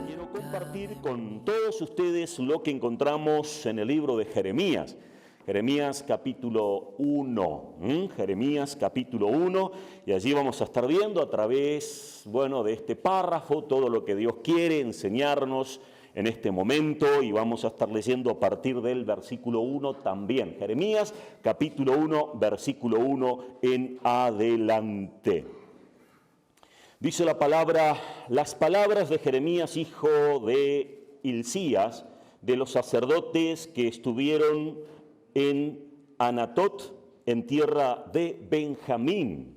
Quiero compartir con todos ustedes lo que encontramos en el libro de Jeremías. Jeremías capítulo 1, Jeremías capítulo 1, y allí vamos a estar viendo a través, de este párrafo todo lo que Dios quiere enseñarnos en este momento, y vamos a estar leyendo a partir del versículo 1 también. Jeremías capítulo 1, versículo 1 en adelante. Dice la palabra: las palabras de Jeremías, hijo de Hilcías, de los sacerdotes que estuvieron en Anatot, en tierra de Benjamín.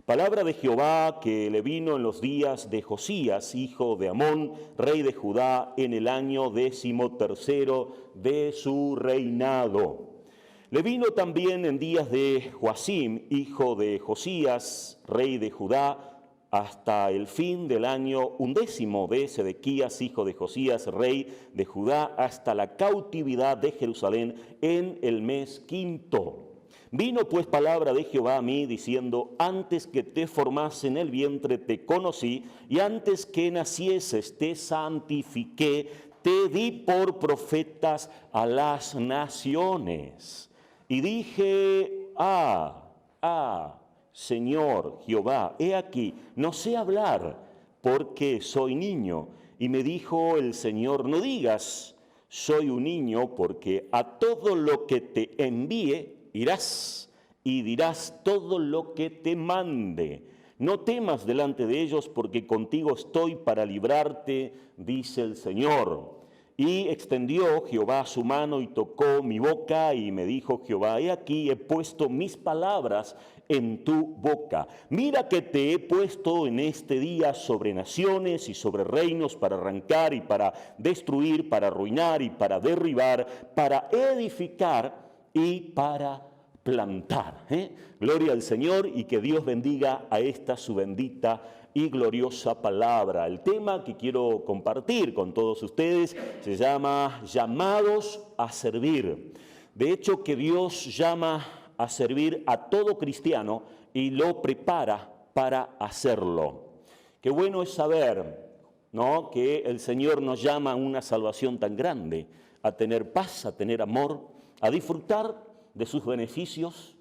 Palabra de Jehová que le vino en los días de Josías, hijo de Amón, rey de Judá, en el año 13º de su reinado. Le vino también en días de Joacim, hijo de Josías, rey de Judá, hasta el fin del año 11 de Sedequías, hijo de Josías, rey de Judá, hasta la cautividad de Jerusalén en el mes 5. Vino pues palabra de Jehová a mí, diciendo: antes que te formase en el vientre te conocí, y antes que nacieses te santifiqué, te di por profetas a las naciones. Y dije: Señor Jehová, he aquí, no sé hablar, porque soy niño. Y me dijo el Señor: no digas, soy un niño, porque a todo lo que te envíe irás, y dirás todo lo que te mande. No temas delante de ellos, porque contigo estoy para librarte, dice el Señor. Y extendió Jehová su mano y tocó mi boca, y me dijo Jehová: he aquí, he puesto mis palabras en tu boca. Mira que te he puesto en este día sobre naciones y sobre reinos, para arrancar y para destruir, para arruinar y para derribar, para edificar y para plantar. Gloria al Señor, y que Dios bendiga a esta su bendita y gloriosa palabra. El tema que quiero compartir con todos ustedes se llama llamados a servir. De hecho, que Dios llama a servir a todo cristiano y lo prepara para hacerlo. Qué bueno es saber, ¿no?, que el Señor nos llama a una salvación tan grande, a tener paz, a tener amor, a disfrutar de sus beneficios.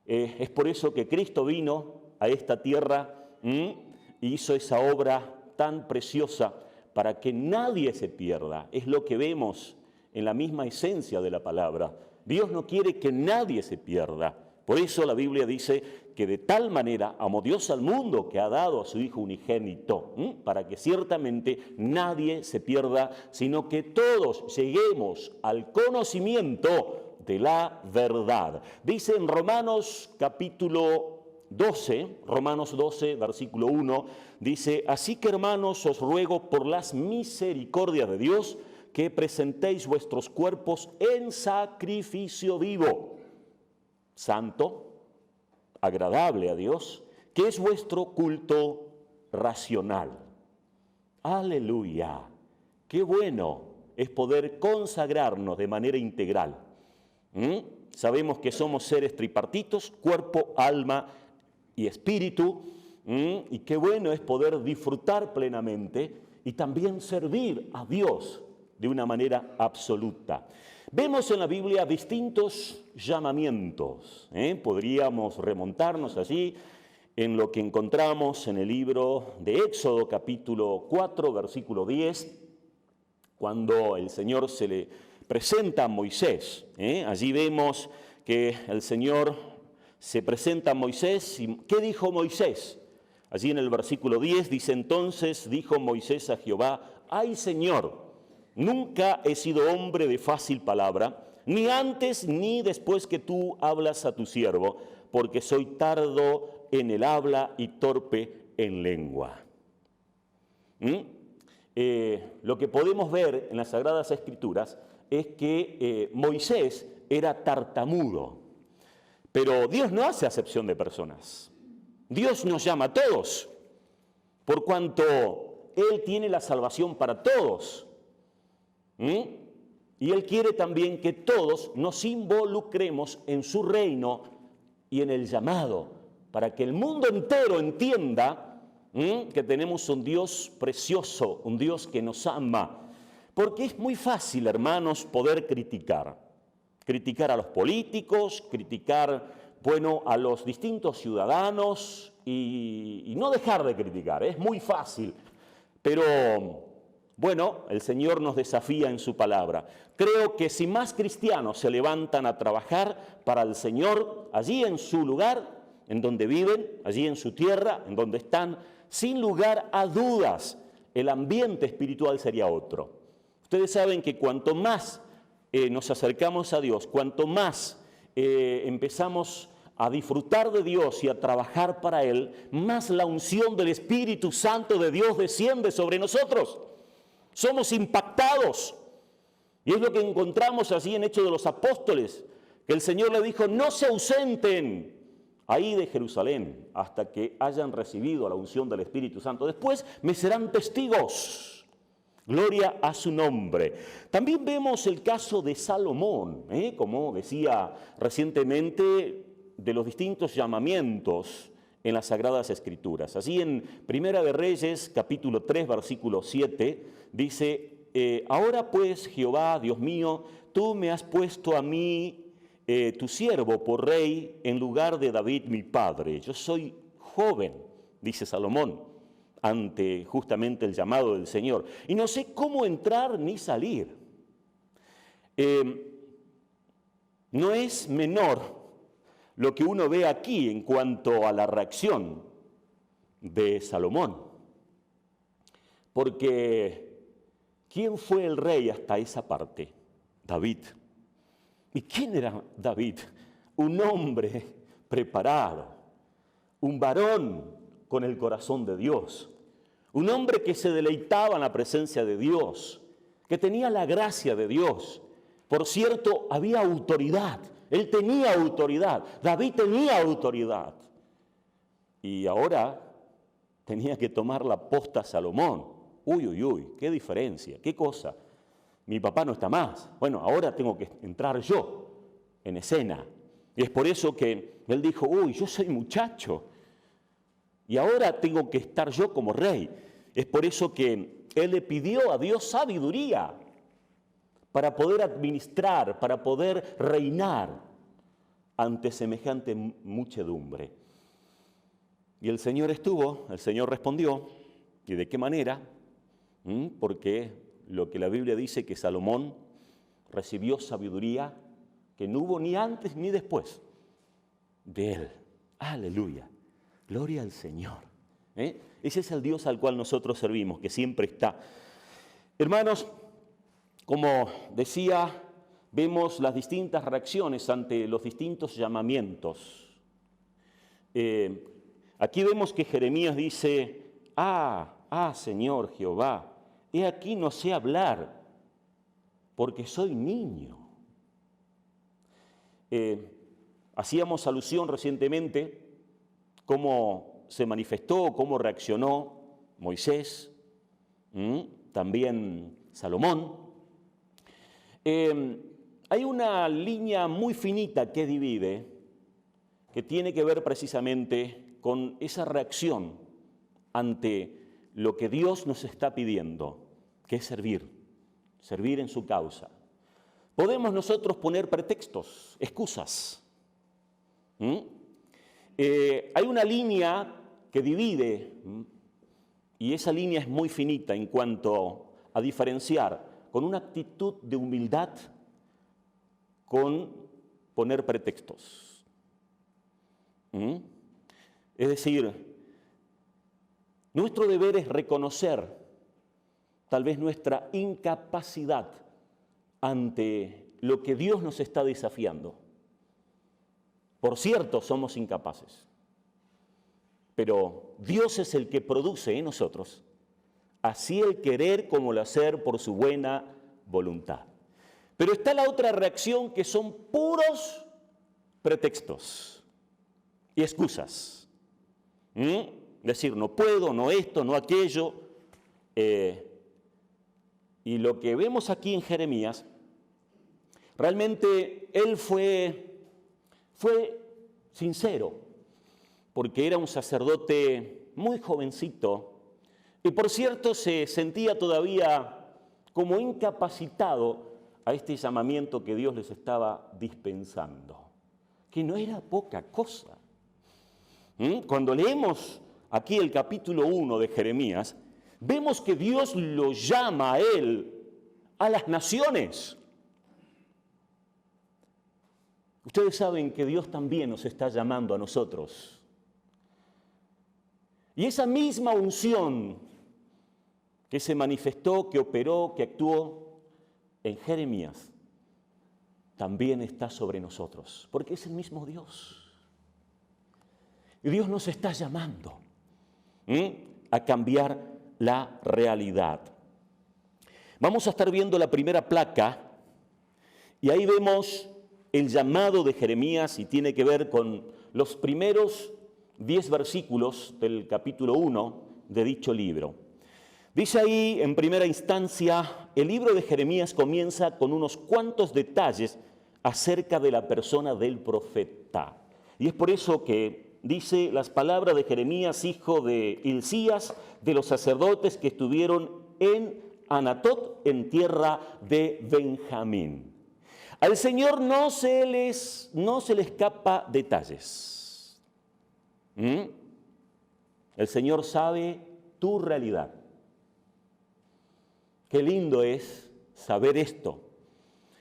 Es por eso que Cristo vino a esta tierra y hizo esa obra tan preciosa, para que nadie se pierda. Es lo que vemos en la misma esencia de la palabra. Dios no quiere que nadie se pierda. Por eso la Biblia dice que de tal manera amó Dios al mundo, que ha dado a su Hijo unigénito, para que ciertamente nadie se pierda, sino que todos lleguemos al conocimiento de la verdad. Dice en Romanos capítulo 12, Romanos 12, versículo 1, dice: así que, hermanos, os ruego por las misericordias de Dios, que presentéis vuestros cuerpos en sacrificio vivo, santo, agradable a Dios, que es vuestro culto racional. Aleluya. Qué bueno es poder consagrarnos de manera integral. Sabemos que somos seres tripartitos: cuerpo, alma y espíritu, y qué bueno es poder disfrutar plenamente y también servir a Dios de una manera absoluta. Vemos en la Biblia distintos llamamientos. Podríamos remontarnos allí en lo que encontramos en el libro de Éxodo capítulo 4, versículo 10, cuando el Señor se le presenta a Moisés. Allí vemos que el Señor se presenta a Moisés. ¿Y qué dijo Moisés? Allí en el versículo 10 dice: entonces dijo Moisés a Jehová: ay, Señor, nunca he sido hombre de fácil palabra, ni antes ni después que tú hablas a tu siervo, porque soy tardo en el habla y torpe en lengua. Lo que podemos ver en las Sagradas Escrituras es que Moisés era tartamudo. Pero Dios no hace acepción de personas. Dios nos llama a todos, por cuanto Él tiene la salvación para todos. Y Él quiere también que todos nos involucremos en su reino y en el llamado, para que el mundo entero entienda que tenemos un Dios precioso, un Dios que nos ama. Porque es muy fácil, hermanos, poder criticar. Criticar a los políticos, criticar, a los distintos ciudadanos y no dejar de criticar. Es muy fácil. Pero, el Señor nos desafía en su palabra. Creo que si más cristianos se levantan a trabajar para el Señor, allí en su lugar, en donde viven, allí en su tierra, en donde están, sin lugar a dudas, el ambiente espiritual sería otro. Ustedes saben que cuanto más nos acercamos a Dios, cuanto más empezamos a disfrutar de Dios y a trabajar para Él, más la unción del Espíritu Santo de Dios desciende sobre nosotros. Somos impactados. Y es lo que encontramos allí en Hechos de los Apóstoles, que el Señor le dijo, no se ausenten ahí de Jerusalén hasta que hayan recibido la unción del Espíritu Santo. Después me serán testigos. Gloria a su nombre. También vemos el caso de Salomón, como decía recientemente, de los distintos llamamientos en las Sagradas Escrituras. Así en Primera de Reyes, capítulo 3, versículo 7, dice, ahora pues, Jehová, Dios mío, tú me has puesto a mí, tu siervo, por rey, en lugar de David, mi padre. Yo soy joven, dice Salomón, ante justamente el llamado del Señor. Y no sé cómo entrar ni salir. No es menor lo que uno ve aquí en cuanto a la reacción de Salomón. Porque ¿quién fue el rey hasta esa parte? David. ¿Y quién era David? Un hombre preparado, un varón con el corazón de Dios, un hombre que se deleitaba en la presencia de Dios, que tenía la gracia de Dios. Por cierto, había autoridad. Él tenía autoridad. David tenía autoridad. Y ahora tenía que tomar la posta Salomón. Uy, qué diferencia, qué cosa. Mi papá no está más. Ahora tengo que entrar yo en escena. Y es por eso que él dijo, yo soy muchacho. Y ahora tengo que estar yo como rey. Es por eso que él le pidió a Dios sabiduría para poder administrar, para poder reinar ante semejante muchedumbre. Y el Señor respondió. ¿Y de qué manera? Porque lo que la Biblia dice que Salomón recibió sabiduría que no hubo ni antes ni después de él. Aleluya. Gloria al Señor. Ese es el Dios al cual nosotros servimos, que siempre está. Hermanos, como decía, vemos las distintas reacciones ante los distintos llamamientos. Aquí vemos que Jeremías dice, Señor Jehová, he aquí no sé hablar, porque soy niño. Hacíamos alusión recientemente cómo se manifestó, cómo reaccionó Moisés, también Salomón. Hay una línea muy finita que divide, que tiene que ver precisamente con esa reacción ante lo que Dios nos está pidiendo, que es servir en su causa. Podemos nosotros poner pretextos, excusas. Hay una línea que divide, y esa línea es muy finita en cuanto a diferenciar con una actitud de humildad, con poner pretextos. Es decir, nuestro deber es reconocer tal vez nuestra incapacidad ante lo que Dios nos está desafiando. Por cierto, somos incapaces, pero Dios es el que produce en nosotros así el querer como el hacer por su buena voluntad. Pero está la otra reacción, que son puros pretextos y excusas. Decir, no puedo, no esto, no aquello. Y lo que vemos aquí en Jeremías, realmente él fue sincero, porque era un sacerdote muy jovencito, y por cierto se sentía todavía como incapacitado a este llamamiento que Dios les estaba dispensando, que no era poca cosa. Cuando leemos aquí el capítulo 1 de Jeremías, vemos que Dios lo llama a él a las naciones. Ustedes saben que Dios también nos está llamando a nosotros. Y esa misma unción que se manifestó, que operó, que actuó en Jeremías, también está sobre nosotros, porque es el mismo Dios. Y Dios nos está llamando a cambiar la realidad. Vamos a estar viendo la primera placa y ahí vemos el llamado de Jeremías y tiene que ver con los primeros 10 versículos del capítulo 1 de dicho libro. Dice ahí, en primera instancia, el libro de Jeremías comienza con unos cuantos detalles acerca de la persona del profeta. Y es por eso que dice las palabras de Jeremías, hijo de Hilcías, de los sacerdotes que estuvieron en Anatot, en tierra de Benjamín. Al Señor no se le escapa detalles. El Señor sabe tu realidad. Qué lindo es saber esto.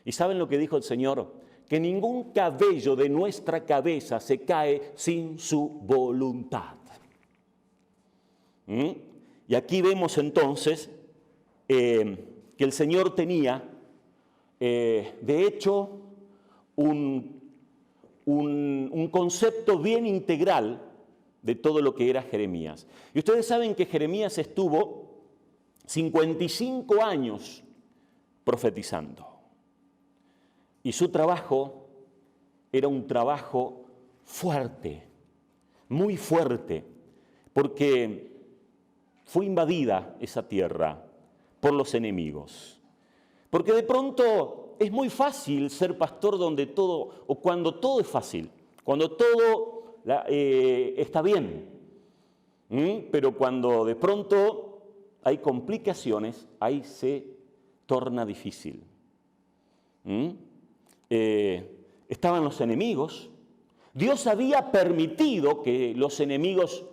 ¿Y saben lo que dijo el Señor? Que ningún cabello de nuestra cabeza se cae sin su voluntad. Y aquí vemos entonces que el Señor tenía, de hecho, un concepto bien integral de todo lo que era Jeremías. Y ustedes saben que Jeremías estuvo 55 años profetizando. Y su trabajo era un trabajo fuerte, muy fuerte, porque fue invadida esa tierra por los enemigos. Porque de pronto es muy fácil ser pastor donde todo, o cuando todo es fácil, cuando todo está bien. Pero cuando de pronto hay complicaciones, ahí se torna difícil. Estaban los enemigos. Dios había permitido que los enemigos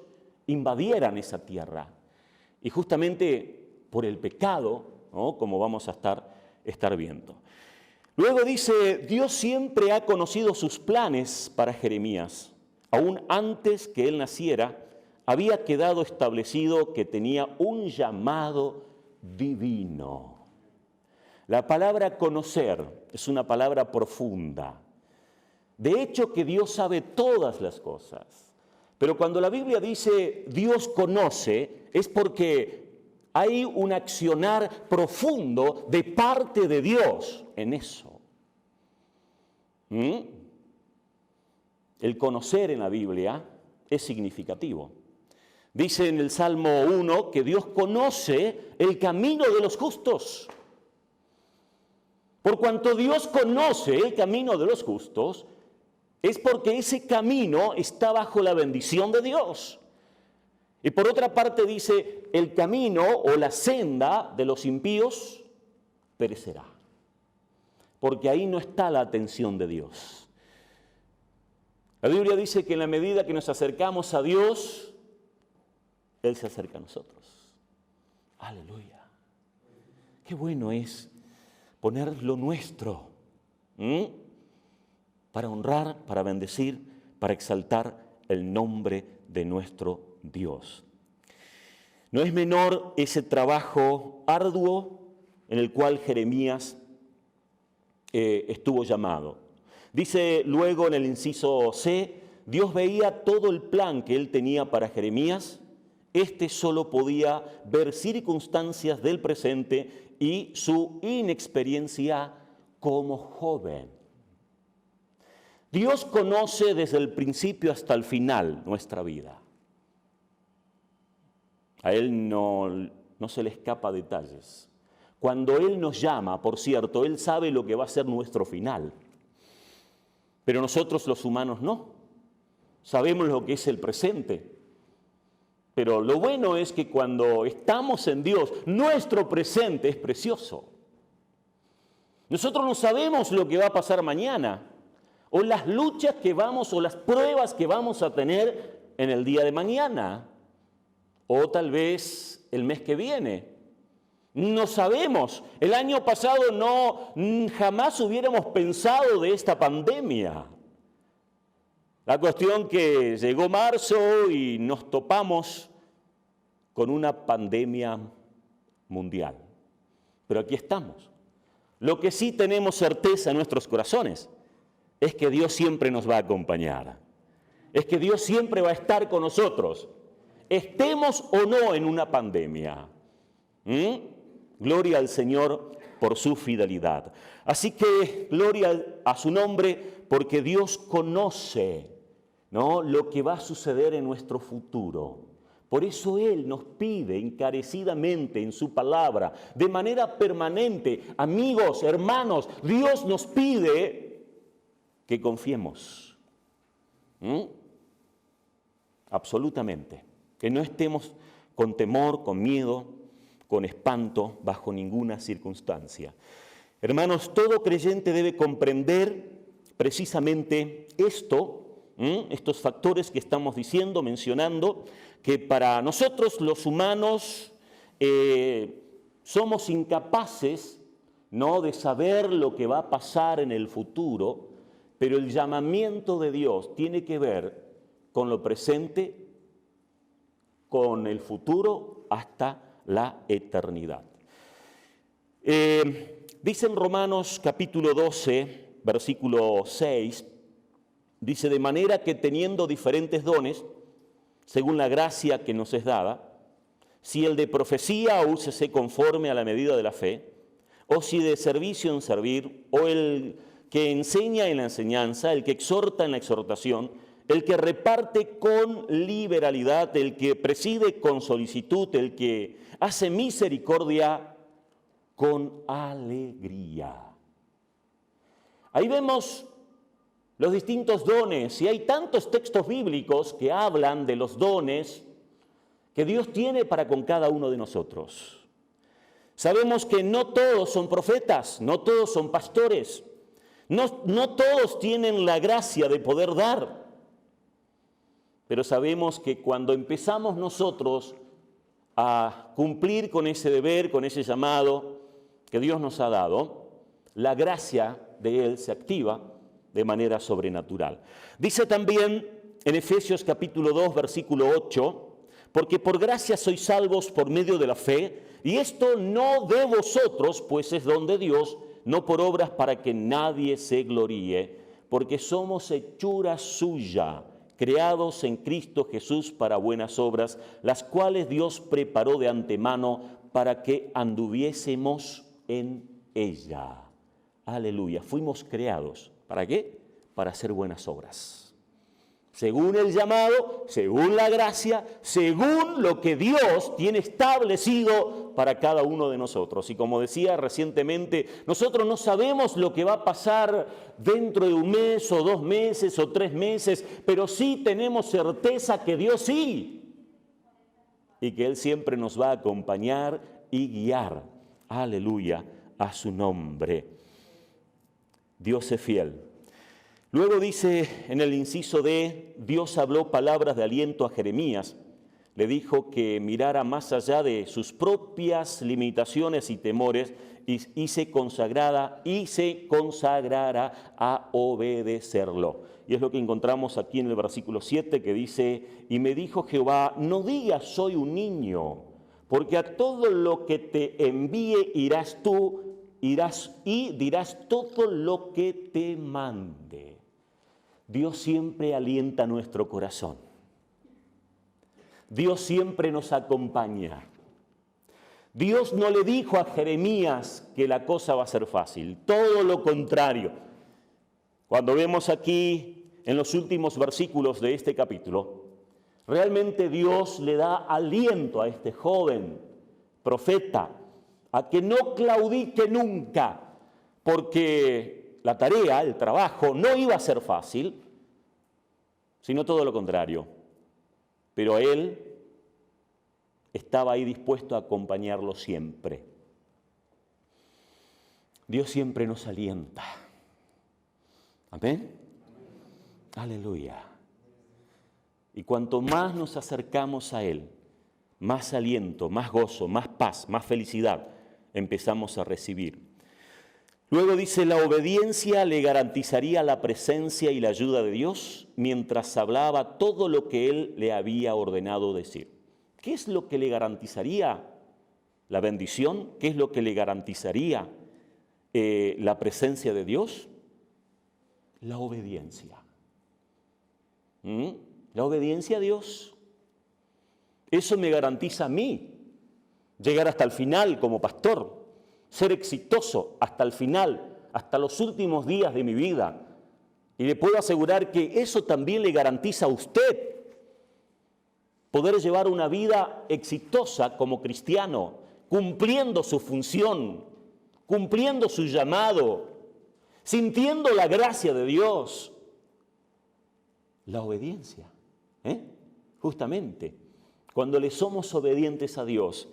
invadieran esa tierra. Y justamente por el pecado, ¿no? Como vamos a estar viendo. Luego dice, Dios siempre ha conocido sus planes para Jeremías. Aún antes que él naciera, había quedado establecido que tenía un llamado divino. La palabra conocer es una palabra profunda. De hecho, que Dios sabe todas las cosas. Pero cuando la Biblia dice Dios conoce, es porque hay un accionar profundo de parte de Dios en eso. El conocer en la Biblia es significativo. Dice en el Salmo 1 que Dios conoce el camino de los justos. Por cuanto Dios conoce el camino de los justos, es porque ese camino está bajo la bendición de Dios. Y por otra parte dice, el camino o la senda de los impíos perecerá. Porque ahí no está la atención de Dios. La Biblia dice que en la medida que nos acercamos a Dios, Él se acerca a nosotros. Aleluya. Qué bueno es poner lo nuestro para honrar, para bendecir, para exaltar el nombre de nuestro Dios. No es menor ese trabajo arduo en el cual Jeremías estuvo llamado. Dice luego en el inciso C, Dios veía todo el plan que él tenía para Jeremías. Este solo podía ver circunstancias del presente y su inexperiencia como joven. Dios conoce desde el principio hasta el final nuestra vida. A Él no se le escapa detalles. Cuando Él nos llama, por cierto, Él sabe lo que va a ser nuestro final. Pero nosotros los humanos no. Sabemos lo que es el presente, Pero lo bueno es que cuando estamos en Dios, nuestro presente es precioso. Nosotros no sabemos lo que va a pasar mañana, o las luchas que vamos, o las pruebas que vamos a tener en el día de mañana, o tal vez el mes que viene. No sabemos. El año pasado jamás hubiéramos pensado de esta pandemia. La cuestión que llegó marzo y nos topamos con una pandemia mundial. Pero aquí estamos. Lo que sí tenemos certeza en nuestros corazones es que Dios siempre nos va a acompañar. Es que Dios siempre va a estar con nosotros, estemos o no en una pandemia. Gloria al Señor por su fidelidad. Así que gloria a su nombre, porque Dios conoce, ¿no?, lo que va a suceder en nuestro futuro. Por eso Él nos pide encarecidamente en su palabra, de manera permanente, amigos, hermanos, Dios nos pide que confiemos. Absolutamente. Que no estemos con temor, con miedo, con espanto, bajo ninguna circunstancia. Hermanos, todo creyente debe comprender precisamente estos factores que estamos diciendo, mencionando, que para nosotros los humanos somos incapaces, ¿no?, de saber lo que va a pasar en el futuro, pero el llamamiento de Dios tiene que ver con lo presente, con el futuro hasta la eternidad. Dice en Romanos capítulo 12, versículo 6, dice: de manera que teniendo diferentes dones, según la gracia que nos es dada, si el de profecía, úsese conforme a la medida de la fe, o si de servicio en servir, o el que enseña en la enseñanza, el que exhorta en la exhortación, el que reparte con liberalidad, el que preside con solicitud, el que hace misericordia con alegría. Ahí vemos los distintos dones, y hay tantos textos bíblicos que hablan de los dones que Dios tiene para con cada uno de nosotros. Sabemos que no todos son profetas, no todos son pastores, no todos tienen la gracia de poder dar. Pero sabemos que cuando empezamos nosotros a cumplir con ese deber, con ese llamado que Dios nos ha dado, la gracia de Él se activa de manera sobrenatural. Dice también en Efesios capítulo 2, versículo 8, porque por gracia sois salvos por medio de la fe, y esto no de vosotros, pues es don de Dios, no por obras para que nadie se gloríe, porque somos hechura suya, creados en Cristo Jesús para buenas obras, las cuales Dios preparó de antemano para que anduviésemos en ella. Aleluya, fuimos creados. ¿Para qué? Para hacer buenas obras. Según el llamado, según la gracia, según lo que Dios tiene establecido para cada uno de nosotros. Y como decía recientemente, nosotros no sabemos lo que va a pasar dentro de un mes o 2 meses o 3 meses, pero sí tenemos certeza que Dios sí, y que Él siempre nos va a acompañar y guiar. Aleluya, a su nombre. Dios es fiel. Luego dice en el inciso D, Dios habló palabras de aliento a Jeremías. Le dijo que mirara más allá de sus propias limitaciones y temores y se consagrara a obedecerlo. Y es lo que encontramos aquí en el versículo 7, que dice: y me dijo Jehová, no digas soy un niño, porque a todo lo que te envíe irás y dirás todo lo que te mande. Dios siempre alienta nuestro corazón. Dios siempre nos acompaña. Dios no le dijo a Jeremías que la cosa va a ser fácil, todo lo contrario. Cuando vemos aquí en los últimos versículos de este capítulo, realmente Dios le da aliento a este joven profeta a que no claudique nunca, porque la tarea, el trabajo, no iba a ser fácil, sino todo lo contrario. Pero él estaba ahí dispuesto a acompañarlo siempre. Dios siempre nos alienta. ¿Amén? Aleluya. Y cuanto más nos acercamos a Él, más aliento, más gozo, más paz, más felicidad empezamos a recibir. Luego dice, la obediencia le garantizaría la presencia y la ayuda de Dios mientras hablaba todo lo que Él le había ordenado decir. ¿Qué es lo que le garantizaría la bendición? ¿Qué es lo que le garantizaría la presencia de Dios? La obediencia. La obediencia a Dios. Eso me garantiza a mí llegar hasta el final como pastor, ser exitoso hasta el final, hasta los últimos días de mi vida. Y le puedo asegurar que eso también le garantiza a usted poder llevar una vida exitosa como cristiano, cumpliendo su función, cumpliendo su llamado, sintiendo la gracia de Dios. La obediencia, justamente, cuando le somos obedientes a Dios,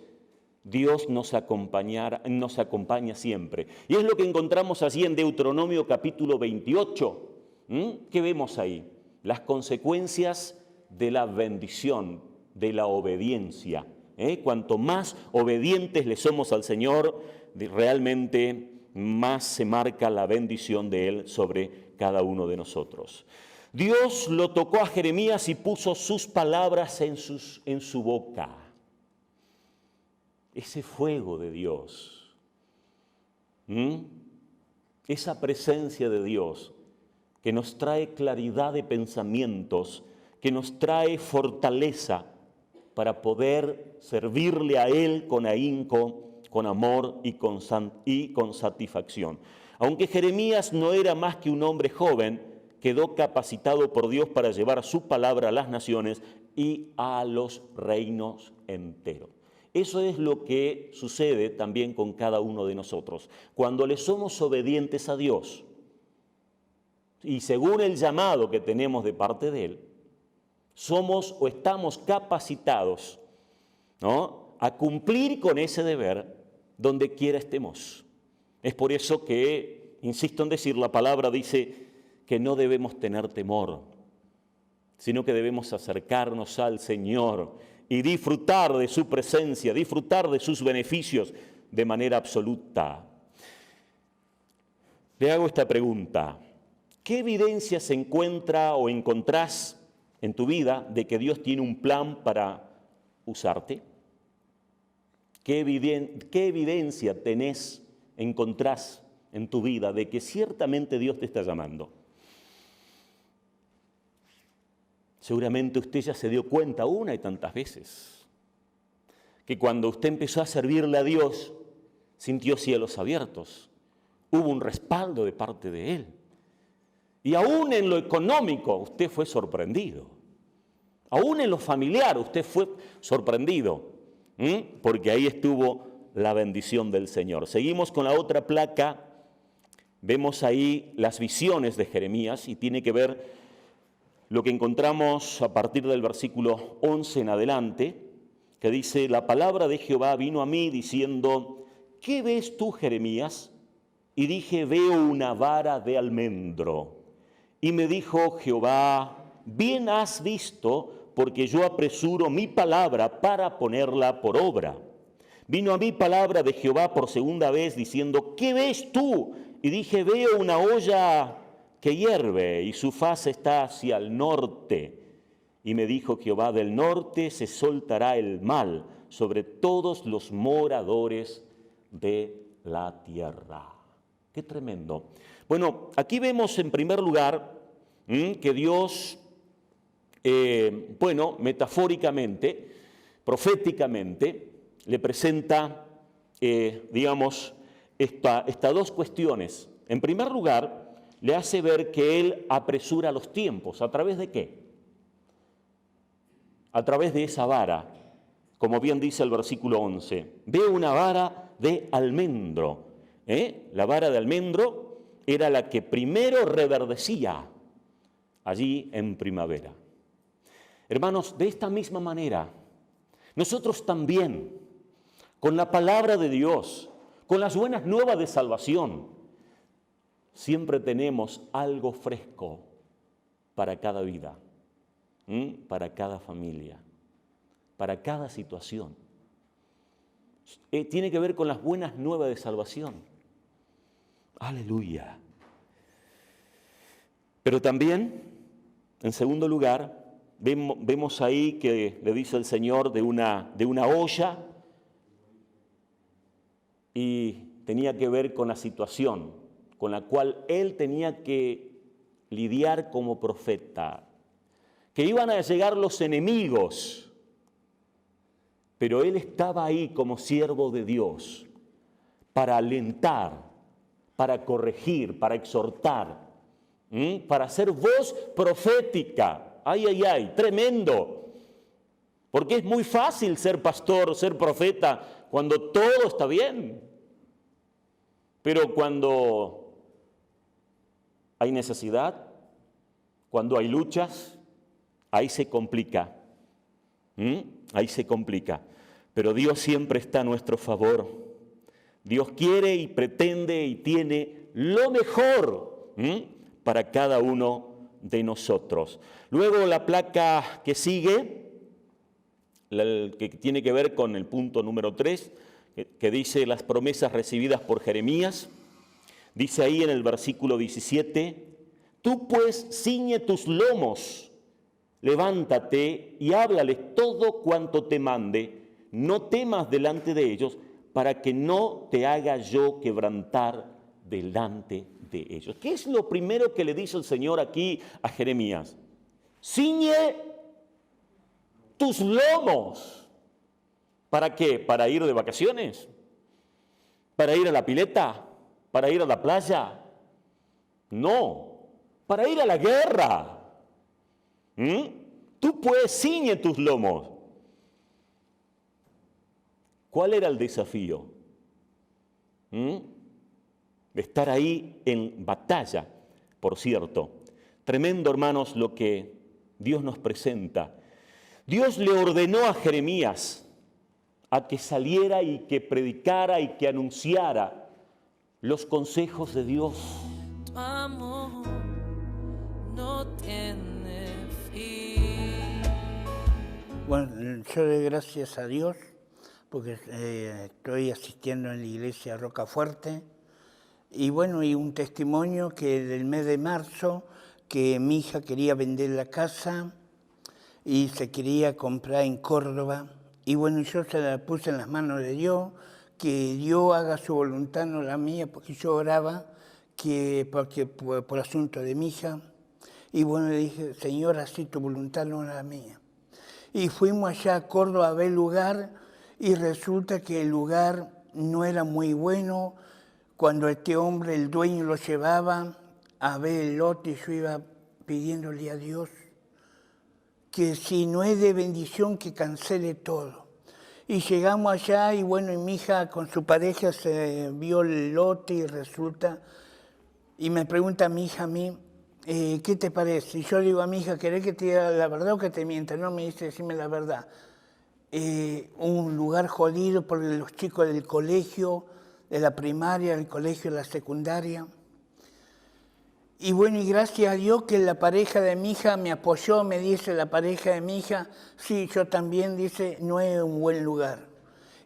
Dios nos acompaña siempre. Y es lo que encontramos allí en Deuteronomio capítulo 28. ¿Qué vemos ahí? Las consecuencias de la bendición, de la obediencia. Cuanto más obedientes le somos al Señor, realmente más se marca la bendición de Él sobre cada uno de nosotros. Dios lo tocó a Jeremías y puso sus palabras en su boca. Ese fuego de Dios, esa presencia de Dios que nos trae claridad de pensamientos, que nos trae fortaleza para poder servirle a Él con ahínco, con amor y con satisfacción. Aunque Jeremías no era más que un hombre joven, quedó capacitado por Dios para llevar su palabra a las naciones y a los reinos enteros. Eso es lo que sucede también con cada uno de nosotros. Cuando le somos obedientes a Dios y según el llamado que tenemos de parte de Él, somos o estamos capacitados, ¿no?, a cumplir con ese deber donde quiera estemos. Es por eso que, insisto en decir, la palabra dice que no debemos tener temor, sino que debemos acercarnos al Señor y disfrutar de su presencia, disfrutar de sus beneficios de manera absoluta. Le hago esta pregunta: ¿qué evidencia se encuentra o encontrás en tu vida de que Dios tiene un plan para usarte? ¿Qué evidencia encontrás en tu vida de que ciertamente Dios te está llamando? Seguramente usted ya se dio cuenta una y tantas veces que cuando usted empezó a servirle a Dios, sintió cielos abiertos, hubo un respaldo de parte de Él. Y aún en lo económico usted fue sorprendido, aún en lo familiar usted fue sorprendido, porque ahí estuvo la bendición del Señor. Seguimos con la otra placa, vemos ahí las visiones de Jeremías y tiene que ver lo que encontramos a partir del versículo 11 en adelante, que dice: la palabra de Jehová vino a mí diciendo, ¿qué ves tú, Jeremías? Y dije, veo una vara de almendro. Y me dijo Jehová, bien has visto, porque yo apresuro mi palabra para ponerla por obra. Vino a mí palabra de Jehová por segunda vez diciendo, ¿qué ves tú? Y dije, veo una olla que hierve y su faz está hacia el norte. Y me dijo Jehová, del norte se soltará el mal sobre todos los moradores de la tierra. ¡Qué tremendo! Bueno, aquí vemos en primer lugar que Dios, metafóricamente, proféticamente, le presenta, estas dos cuestiones. En primer lugar, le hace ver que Él apresura los tiempos. ¿A través de qué? A través de esa vara, como bien dice el versículo 11. Veo una vara de almendro. La vara de almendro era la que primero reverdecía allí en primavera. Hermanos, de esta misma manera, Nosotros también, con la palabra de Dios, con las buenas nuevas de salvación, siempre tenemos algo fresco para cada vida, para cada familia, para cada situación. Tiene que ver con las buenas nuevas de salvación. Aleluya. Pero también, en segundo lugar, vemos ahí que le dice el Señor de una olla, y tenía que ver con la situación con la cual él tenía que lidiar como profeta, que iban a llegar los enemigos, pero él estaba ahí como siervo de Dios para alentar, para corregir, para exhortar, para ser voz profética. ¡Ay, ay, ay! Tremendo. Porque es muy fácil ser pastor, ser profeta, cuando todo está bien. Pero cuando hay necesidad, cuando hay luchas, ahí se complica. Ahí se complica. Pero Dios siempre está a nuestro favor. Dios quiere y pretende y tiene lo mejor para cada uno de nosotros. Luego la placa que sigue, que tiene que ver con el punto número 3, que dice las promesas recibidas por Jeremías. Dice ahí en el versículo 17, tú pues ciñe tus lomos, levántate y háblales todo cuanto te mande, no temas delante de ellos, para que no te haga yo quebrantar delante de ellos. ¿Qué es lo primero que le dice el Señor aquí a Jeremías? Ciñe tus lomos. ¿Para qué? ¿Para ir de vacaciones? ¿Para ir a la pileta? ¿Para ir a la playa? No, para ir a la guerra. Tú pues ciñe tus lomos. ¿Cuál era el desafío? De estar ahí en batalla, por cierto. Tremendo, hermanos, lo que Dios nos presenta. Dios le ordenó a Jeremías a que saliera y que predicara y que anunciara los consejos de Dios. Tu amor no tiene fin. Bueno, yo doy gracias a Dios porque estoy asistiendo en la iglesia Rocafuerte. Y bueno, y un testimonio que del mes de marzo, que mi hija quería vender la casa y se quería comprar en Córdoba. Y bueno, yo se la puse en las manos de Dios, que Dios haga su voluntad, no la mía, porque yo oraba por asunto de mi hija. Y bueno, le dije, Señor, así tu voluntad, no la mía. Y fuimos allá a Córdoba a ver el lugar, y resulta que el lugar no era muy bueno. Cuando este hombre, el dueño, lo llevaba a ver el lote, yo iba pidiéndole a Dios que si no es de bendición, que cancele todo. Y llegamos allá y bueno, y mi hija con su pareja se vio el lote y resulta, y me pregunta mi hija a mí, ¿qué te parece? Y yo digo a mi hija, ¿querés que te diga la verdad o que te mienta? No, me dice, decime la verdad. Un lugar jodido por los chicos del colegio, de la primaria, del colegio, de la secundaria. Y bueno, y gracias a Dios que la pareja de mi hija me apoyó, me dice la pareja de mi hija, sí, yo también, dice, no es un buen lugar.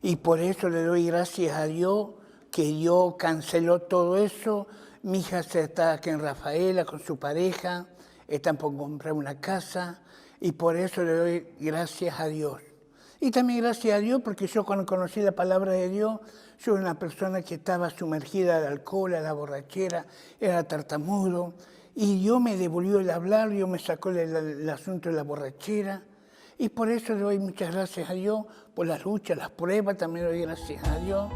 Y por eso le doy gracias a Dios que Dios canceló todo eso. Mi hija está aquí en Rafaela con su pareja, están por comprar una casa y por eso le doy gracias a Dios. Y también gracias a Dios porque yo cuando conocí la palabra de Dios, yo era una persona que estaba sumergida al alcohol, a la borrachera, era tartamudo. Y Dios me devolvió el hablar, Dios me sacó el asunto de la borrachera. Y por eso le doy muchas gracias a Dios, por las luchas, las pruebas, también le doy gracias a Dios.